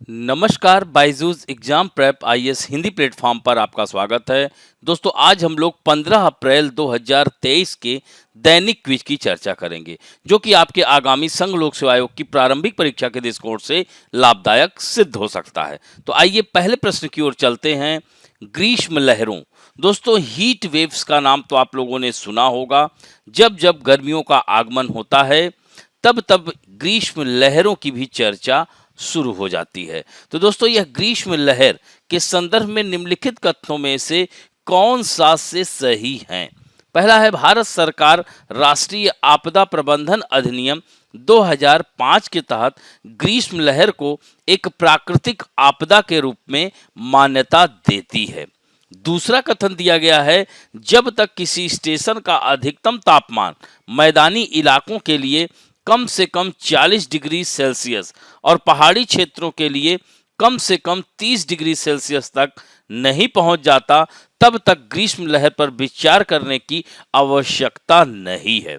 नमस्कार, Byju's exam prep IAS Hindi platform पर आपका स्वागत है। दोस्तों, आज हम लोग 15 अप्रैल 2023 के दैनिक क्विज की चर्चा करेंगे, जो कि आपके आगामी संघ लोक सेवा आयोग की प्रारंभिक परीक्षा के दृष्टिकोण से लाभदायक सिद्ध हो सकता है। तो आइए पहले प्रश्न की ओर चलते हैं। ग्रीष्म लहरों। दोस्तों, हीट वेव्स का नाम तो आप लोगों ने सुना होगा। जब जब गर्मियों का आगमन होता है, तब तब ग्रीष्म लहरों की भी चर्चा शुरू हो जाती है। तो दोस्तों, यह ग्रीष्म लहर के संदर्भ में निम्नलिखित कथनों में से कौन सा से सही है? पहला है, भारत सरकार राष्ट्रीय आपदा प्रबंधन अधिनियम 2005 के तहत ग्रीष्म लहर को एक प्राकृतिक आपदा के रूप में मान्यता देती है। दूसरा कथन दिया गया है, जब तक किसी स्टेशन का अधिकतम तापमान मैदानी इलाकों के लिए कम से कम 40 डिग्री सेल्सियस और पहाड़ी क्षेत्रों के लिए कम से कम 30 डिग्री सेल्सियस तक नहीं पहुंच जाता, तब तक ग्रीष्म लहर पर विचार करने की आवश्यकता नहीं है।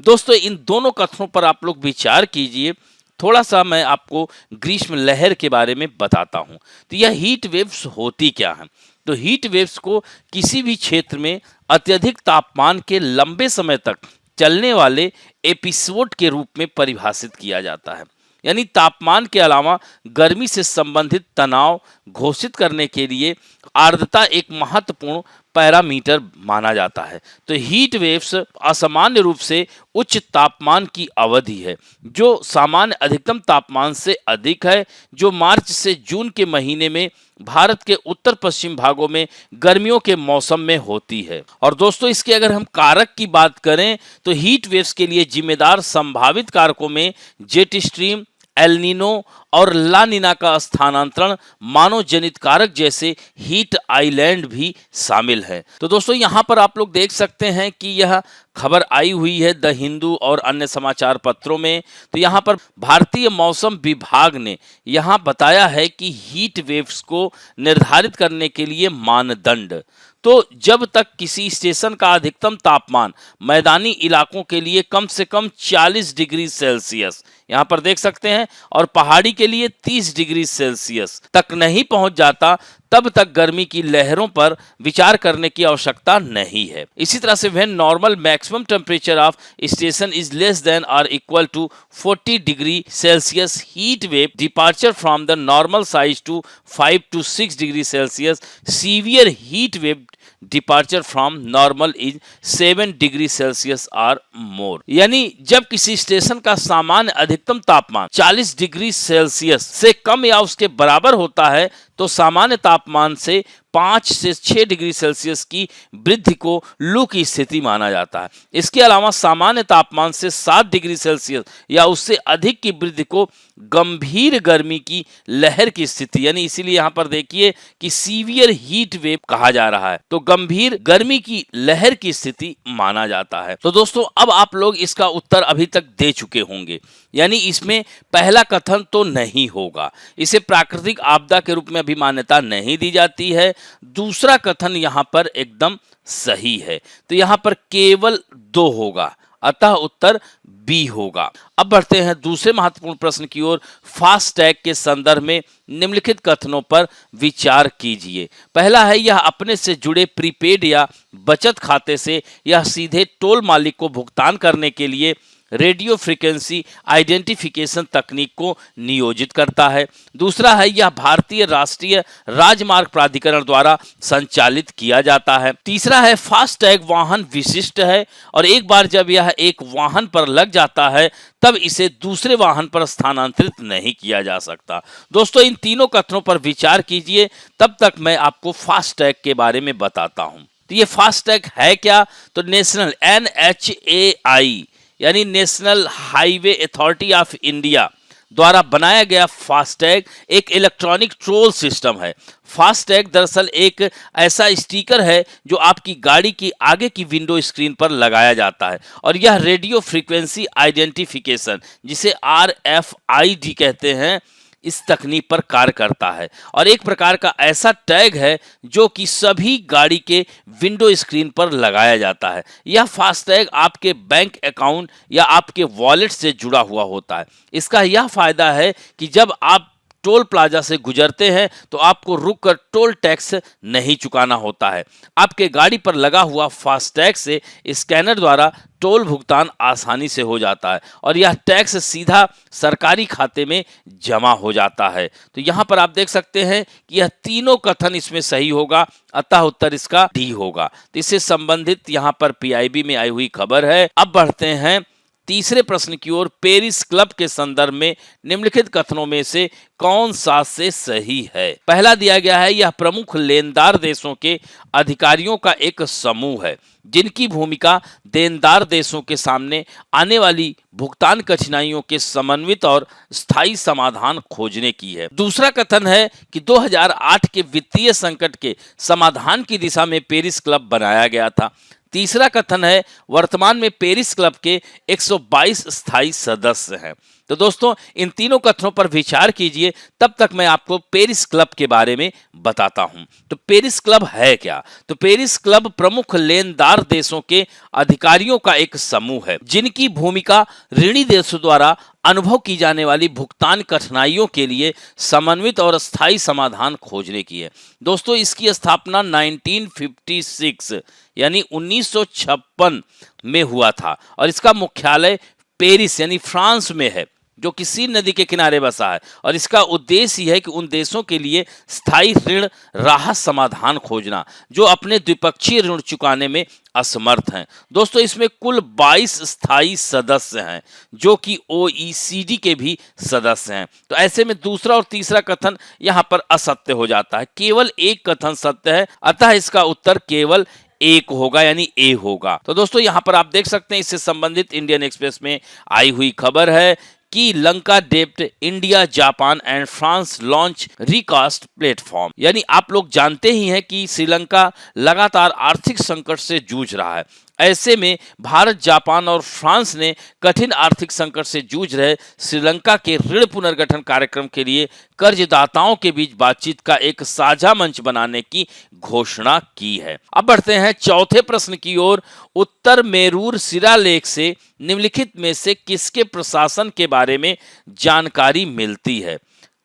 दोस्तों, इन दोनों कथनों पर आप लोग विचार कीजिए। थोड़ा सा मैं आपको ग्रीष्म लहर के बारे में बताता हूं। तो यह हीट वेव्स होती क्या है? तो हीट वेव्स को किसी भी क्षेत्र में अत्यधिक तापमान के लंबे समय तक चलने वाले एपिसोड के रूप में परिभाषित किया जाता है। यानी तापमान के अलावा गर्मी से संबंधित तनाव घोषित करने के लिए आर्द्रता एक महत्वपूर्ण पैरामीटर माना जाता है। तो हीट वेव्स असामान्य रूप से उच्च तापमान की अवधि है, जो सामान्य अधिकतम तापमान से अधिक है, जो मार्च से जून के महीने में भारत के उत्तर पश्चिम भागों में गर्मियों के मौसम में होती है। और दोस्तों, इसके अगर हम कारक की बात करें तो हीट वेव्स के लिए जिम्मेदार संभावित कारकों में जेट स्ट्रीम, एल नीनो और ला नीना का स्थानांतरण, मानव जनित कारक जैसे हीट आइलैंड भी शामिल है। तो दोस्तों, यहाँ पर आप लोग देख सकते हैं कि यह खबर आई हुई है द हिंदू और अन्य समाचार पत्रों में। तो यहाँ पर भारतीय मौसम विभाग ने यहाँ बताया है कि हीट वेव्स को निर्धारित करने के लिए मानदंड, तो जब तक किसी स्टेशन का अधिकतम तापमान मैदानी इलाकों के लिए कम से कम 40 डिग्री सेल्सियस, यहाँ पर देख सकते हैं, और पहाड़ी के लिए 30 डिग्री सेल्सियस तक नहीं पहुंच जाता, तब तक गर्मी की लहरों पर विचार करने की आवश्यकता नहीं है। इसी तरह से when normal maximum temperature of station is less than और equal to 40 degree Celsius, heat wave departure from the normal size to 5 to 6 degree Celsius, severe heat wave departure from normal is 7 degree Celsius और more. यानी जब किसी station का सामान्य अधिकतम तापमान 40 degree Celsius से कम या उसके बराबर होता है, तो सामान्य तापमान से 5 से 6 डिग्री सेल्सियस की वृद्धि को लू की स्थिति माना जाता है। इसके अलावा सामान्य तापमान से 7 डिग्री सेल्सियस या उससे अधिक की वृद्धि को गंभीर गर्मी की लहर की स्थिति, यानी इसीलिए यहाँ पर देखिए कि सीवियर हीट वेव कहा जा रहा है, तो गंभीर गर्मी की लहर की स्थिति माना जाता है। तो दोस्तों, अब आप लोग इसका उत्तर अभी तक दे चुके होंगे, यानी इसमें पहला कथन तो नहीं होगा, इसे प्राकृतिक आपदा के रूप में अभी मान्यता नहीं दी जाती है। दूसरा कथन यहाँ पर एकदम सही है, तो यहाँ पर केवल 2 होगा, अतः उत्तर बी होगा। अब बढ़ते हैं दूसरे महत्वपूर्ण प्रश्न की ओर। फास्टैग के संदर्भ में निम्नलिखित कथनों पर विचार कीजिए। पहला है, यह अपने से जुड़े प्रीपेड या बचत खाते से यह सीधे टोल मालिक को भुगतान करने के लिए रेडियो फ्रीक्वेंसी आइडेंटिफिकेशन तकनीक को नियोजित करता है। दूसरा है, यह भारतीय राष्ट्रीय राजमार्ग प्राधिकरण द्वारा संचालित किया जाता है। तीसरा है, फास्टैग वाहन विशिष्ट है और एक बार जब यह एक वाहन पर लग जाता है, तब इसे दूसरे वाहन पर स्थानांतरित नहीं किया जा सकता। दोस्तों, इन तीनों कथनों पर विचार कीजिए, तब तक मैं आपको फास्टैग के बारे में बताता हूं। तो ये फास्टैग है क्या? तो नेशनल NHAI यानी national highway authority of India द्वारा बनाया गया फास्टैग एक इलेक्ट्रॉनिक टोल सिस्टम है। फास्टैग दरअसल एक ऐसा स्टिकर है जो आपकी गाड़ी की आगे की विंडो स्क्रीन पर लगाया जाता है, और यह रेडियो फ्रीक्वेंसी आइडेंटिफिकेशन, जिसे RFID कहते हैं, इस तकनीक पर कार्य करता है और एक प्रकार का ऐसा टैग है जो कि सभी गाड़ी के विंडो स्क्रीन पर लगाया जाता है। यह फास्टैग आपके बैंक अकाउंट या आपके वॉलेट से जुड़ा हुआ होता है। इसका यह फायदा है कि जब आप टोल प्लाजा से गुजरते हैं तो आपको रुककर टोल टैक्स नहीं चुकाना होता है। आपके गाड़ी पर लगा हुआ फास्टैग से स्कैनर द्वारा टोल भुगतान आसानी से हो जाता है और यह टैक्स सीधा सरकारी खाते में जमा हो जाता है। तो यहाँ पर आप देख सकते हैं कि यह तीनों कथन इसमें सही होगा, अतः उत्तर इसका डी होगा। तो इससे संबंधित यहाँ पर पीआईबी में आई हुई खबर है। अब बढ़ते हैं तीसरे प्रश्न की ओर। पेरिस क्लब के संदर्भ में निम्नलिखित कथनों में से कौन सा से सही है? पहला दिया गया है, यह प्रमुख लेनदार देशों के अधिकारियों का एक समूह है जिनकी भूमिका देनदार देशों के सामने आने वाली भुगतान कठिनाइयों के समन्वित और स्थायी समाधान खोजने की है। दूसरा कथन है कि 2008 के वित्तीय संकट के समाधान की दिशा में पेरिस क्लब बनाया गया था। तीसरा कथन है, वर्तमान में पेरिस क्लब के 122 स्थायी सदस्य हैं। तो दोस्तों इन तीनों कथनों पर विचार कीजिए, तब तक मैं आपको पेरिस क्लब के बारे में बताता हूं। तो पेरिस क्लब है क्या? तो पेरिस क्लब प्रमुख लेनदार देशों के अधिकारियों का एक समूह है जिनकी भूमिका ऋणी देशों द्वारा अनुभव की जाने वाली भुगतान कठिनाइयों के लिए समन्वित और स्थायी समाधान खोजने की है। दोस्तों इसकी स्थापना 1956 यानी 1956 में हुआ था और इसका मुख्यालय पेरिस यानी फ्रांस में है जो कि सीन नदी के किनारे बसा है और इसका उद्देश्य यह है कि उन देशों के लिए स्थायी ऋण राहत समाधान खोजना जो अपने द्विपक्षीय ऋण चुकाने में असमर्थ हैं। दोस्तों इसमें कुल 22 स्थायी सदस्य हैं जो कि OECD के भी सदस्य हैं। तो ऐसे में दूसरा और तीसरा कथन यहाँ पर असत्य हो जाता है, केवल एक कथन सत्य है, अतः इसका उत्तर केवल एक होगा यानी ए होगा। तो दोस्तों यहाँ पर आप देख सकते हैं इससे संबंधित इंडियन एक्सप्रेस में आई हुई खबर है कि लंका डेप्ट India Japan and France launch recast platform. यानी आप लोग जानते ही हैं कि श्रीलंका लगातार आर्थिक संकट से जूझ रहा है। ऐसे में भारत, जापान और फ्रांस ने कठिन आर्थिक संकट से जूझ रहे श्रीलंका के ऋण पुनर्गठन कार्यक्रम के लिए कर्जदाताओं के बीच बातचीत का एक साझा मंच बनाने की घोषणा की है। अब बढ़ते हैं चौथे प्रश्न की ओर। उत्तर मेरूर शिलालेख से निम्नलिखित में से किसके प्रशासन के बारे में जानकारी मिलती है?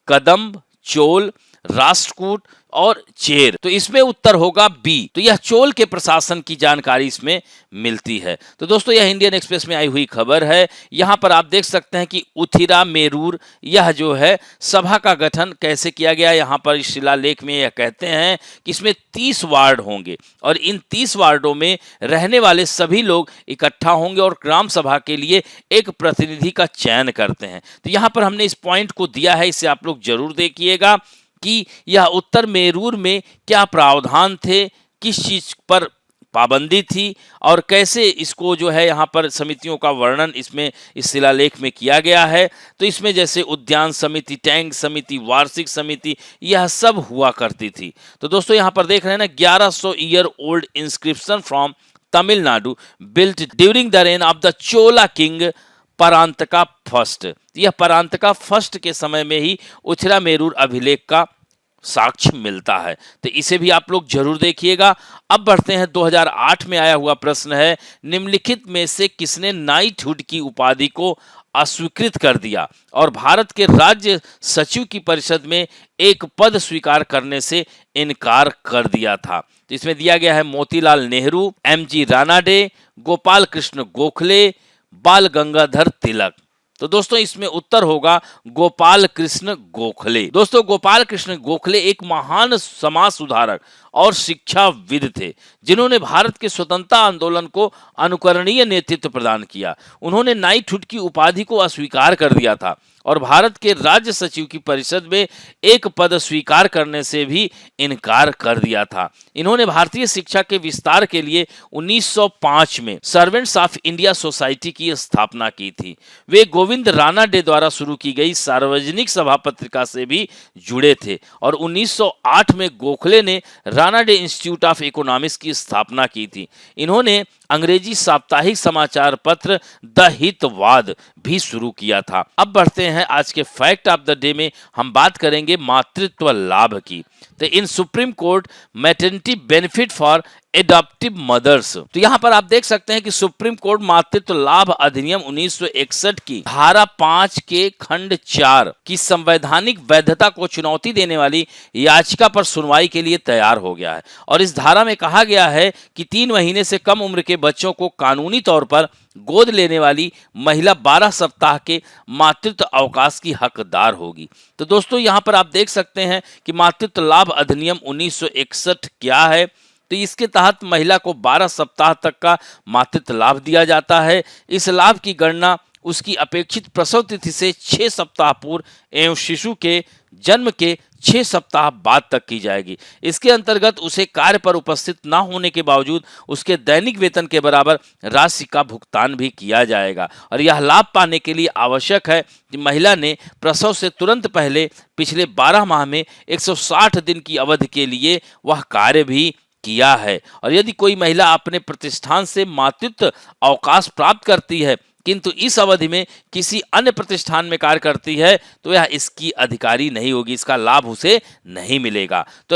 कदम्ब, चोल, राष्ट्रकूट और चेर। तो इसमें उत्तर होगा बी। तो यह चोल के प्रशासन की जानकारी इसमें मिलती है। तो दोस्तों यह इंडियन एक्सप्रेस में आई हुई खबर है। यहाँ पर आप देख सकते हैं कि उथिरा मेरूर यह जो है सभा का गठन कैसे किया गया। यहाँ पर इस शिलालेख में यह कहते हैं कि इसमें 30 वार्ड होंगे और इन 30 वार्डों में रहने वाले सभी लोग इकट्ठा होंगे और ग्राम सभा के लिए एक प्रतिनिधि का चयन करते हैं। तो यहाँ पर हमने इस पॉइंट को दिया है, इसे आप लोग जरूर देखिएगा कि यह उत्तर मेरूर में क्या प्रावधान थे, किस चीज पर पाबंदी थी और कैसे इसको जो है यहाँ पर समितियों का वर्णन इसमें इस शिलालेख में किया गया है। तो इसमें जैसे उद्यान समिति, टैंक समिति, वार्षिक समिति, यह सब हुआ करती थी। तो दोस्तों यहाँ पर देख रहे हैं ना, 1100 year old inscription from Tamil Nadu built during the reign of the Chola king Parantaka first. यह परांतका फर्स्ट के समय में ही उथिरा मेरूर अभिलेख का साक्ष्य मिलता है। तो इसे भी आप लोग जरूर देखिएगा। अब बढ़ते हैं 2008 में आया हुआ प्रश्न है, निम्नलिखित में से किसने नाइटहुड की उपाधि को अस्वीकृत कर दिया और भारत के राज्य सचिव की परिषद में एक पद स्वीकार करने से इनकार कर दिया था? तो इसमें दिया गया है मोतीलाल नेहरू, MG रानाडे, गोपाल कृष्ण गोखले, बाल गंगाधर तिलक। तो दोस्तों इसमें उत्तर होगा गोपाल कृष्ण गोखले। दोस्तों गोपाल कृष्ण गोखले एक महान समाज सुधारक और शिक्षाविद थे जिन्होंने भारत के स्वतंत्रता आंदोलन को अनुकरणीय नेतृत्व प्रदान किया। उन्होंने नाइटहुड की उपाधि को अस्वीकार कर दिया था और भारत के राज्य सचिव की परिषद में एक पद स्वीकार करने से भी इनकार कर दिया था। इन्होंने भारतीय शिक्षा के विस्तार के लिए 1905 में सर्वेंट्स ऑफ इंडिया सोसाइटी की स्थापना की थी। वे गोविंद रानाडे द्वारा शुरू की गई सार्वजनिक सभा पत्रिका से भी जुड़े थे और 1908 में गोखले ने रानाडे इंस्टीट्यूट ऑफ इकोनॉमिक्स की स्थापना की थी। इन्होंने अंग्रेजी साप्ताहिक समाचार पत्र द हितवाद भी शुरू किया था। अब बढ़ते हैं आज के फैक्ट ऑफ द डे में, हम बात करेंगे मातृत्व लाभ की। तो in supreme court maternity benefit for adoptive mothers. तो यहाँ पर आप देख सकते हैं कि सुप्रीम कोर्ट मातृत्व लाभ अधिनियम 1961 की धारा 5 के खंड 4 की संवैधानिक वैधता को चुनौती देने वाली याचिका पर सुनवाई के लिए तैयार हो गया है। और इस धारा में कहा गया है कि 3 महीने से कम उम्र के बच्चों को कानूनी तौर पर गोद लेने वाली महिला 12 सप्ताह के मातृत्व अवकाश की हकदार होगी। तो दोस्तों यहाँ पर आप देख सकते हैं कि मातृत्व लाभ अधिनियम 1961 क्या है। तो इसके तहत महिला को 12 सप्ताह तक का मातृत्व लाभ दिया जाता है। इस लाभ की गणना उसकी अपेक्षित प्रसव तिथि से 6 सप्ताह पूर्व एवं शिशु के जन्म के 6 सप्ताह बाद तक की जाएगी। इसके अंतर्गत उसे कार्य पर उपस्थित न होने के बावजूद उसके दैनिक वेतन के बराबर राशि का भुगतान भी किया जाएगा। और यह लाभ पाने के लिए आवश्यक है कि महिला ने प्रसव से तुरंत पहले पिछले 12 माह में 160 दिन की अवधि के लिए वह कार्य भी किया है। और यदि कोई महिला अपने प्रतिष्ठान से मातृत्व अवकाश प्राप्त करती है किंतु इस अवधि में किसी अन्य प्रतिष्ठान में कार्य करती है तो यह इसकी अधिकारी नहीं होगी, इसका लाभ उसे नहीं मिलेगा। तो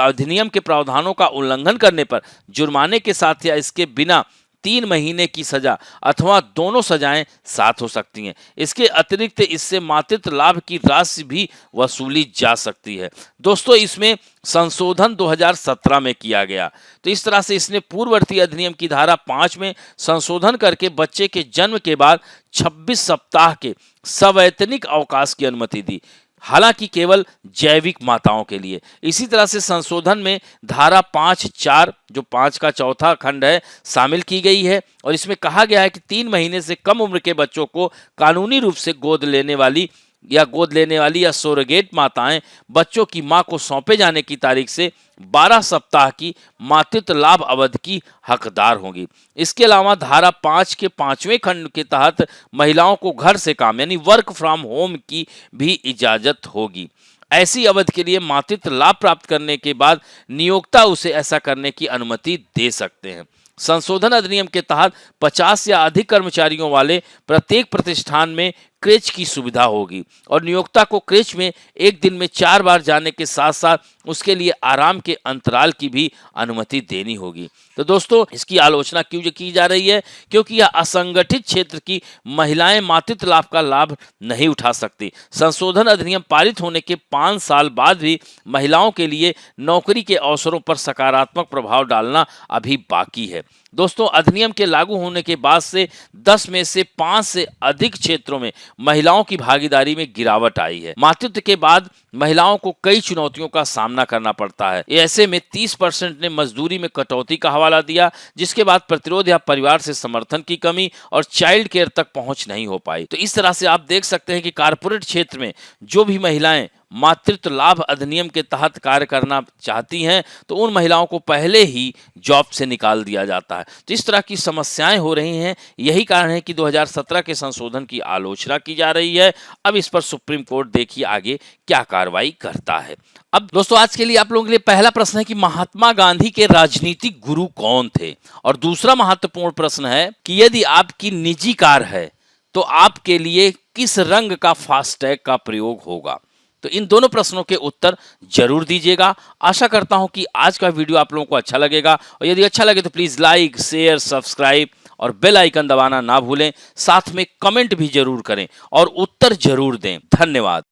अधिनियम के प्रावधानों का उल्लंघन करने पर जुर्माने के साथ या इसके बिना 3 महीने की सजा अथवा दोनों सजाएं साथ हो सकती हैं। इसके अतिरिक्त इससे मातृत्व लाभ की राशि भी वसूली जा सकती है। दोस्तों इसमें संशोधन 2017 में किया गया। तो इस तरह से इसने पूर्ववर्ती अधिनियम की धारा 5 में संशोधन करके बच्चे के जन्म के बाद 26 सप्ताह के सवैतनिक अवकाश की अनुमति दी, हालांकि केवल जैविक माताओं के लिए। इसी तरह से संशोधन में धारा 5(4) जो 5 का चौथा खंड है शामिल की गई है। और इसमें कहा गया है कि 3 महीने से कम उम्र के बच्चों को कानूनी रूप से गोद लेने वाली या सोरोगेट माताएं बच्चों की मां को सौंपे जाने की तारीख से 12 सप्ताह की मातृत्व लाभ अवधि की हकदार होंगी। इसके अलावा धारा 5 के 5वें खंड के तहत महिलाओं को घर से काम यानी वर्क फ्रॉम होम की भी इजाजत होगी। ऐसी अवधि के लिए मातृत्व लाभ प्राप्त करने के बाद नियोक्ता उसे ऐसा करने की अनुमति दे सकते हैं। संशोधन अधिनियम के तहत 50 या अधिक कर्मचारियों वाले प्रत्येक प्रतिष्ठान में क्रेच की सुविधा होगी और नियोक्ता को क्रेच में एक दिन में 4 बार जाने के साथ साथ उसके लिए आराम के अंतराल की भी अनुमति देनी होगी। तो दोस्तों इसकी आलोचना क्यों की जा रही है? क्योंकि यह असंगठित क्षेत्र की महिलाएं मातृत्व लाभ का लाभ नहीं उठा सकती। संशोधन अधिनियम पारित होने के 5 साल बाद भी महिलाओं के लिए नौकरी के अवसरों पर सकारात्मक प्रभाव डालना अभी बाकी है। दोस्तों अधिनियम के लागू होने के बाद से 10 में से 5 से अधिक क्षेत्रों में महिलाओं की भागीदारी में गिरावट आई है। मातृत्व के बाद महिलाओं को कई चुनौतियों का सामना करना पड़ता है। ऐसे में 30% ने मजदूरी में कटौती का हवाला दिया, जिसके बाद प्रतिरोध या परिवार से समर्थन की कमी और चाइल्ड केयर तक पहुंच नहीं हो पाई। तो इस तरह से आप देख सकते हैं कि कारपोरेट क्षेत्र में जो भी महिलाएं मातृत्व लाभ अधिनियम के तहत कार्य करना चाहती हैं तो उन महिलाओं को पहले ही जॉब से निकाल दिया जाता है। तो इस तरह की समस्याएं हो रही हैं। यही कारण है कि 2017 के संशोधन की आलोचना की जा रही है। अब इस पर सुप्रीम कोर्ट देखिए आगे क्या कार्रवाई करता है। अब दोस्तों आज के लिए आप लोगों के लिए पहला प्रश्न है कि महात्मा गांधी के राजनीतिक गुरु कौन थे, और दूसरा महत्वपूर्ण प्रश्न है कि यदि आपकी निजी कार है तो आपके लिए किस रंग का फास्टैग का प्रयोग होगा। तो इन दोनों प्रश्नों के उत्तर जरूर दीजिएगा। आशा करता हूं कि आज का वीडियो आप लोगों को अच्छा लगेगा, और यदि अच्छा लगे तो प्लीज लाइक, शेयर, सब्सक्राइब और बेल आइकन दबाना ना भूलें। साथ में कमेंट भी जरूर करें और उत्तर जरूर दें। धन्यवाद।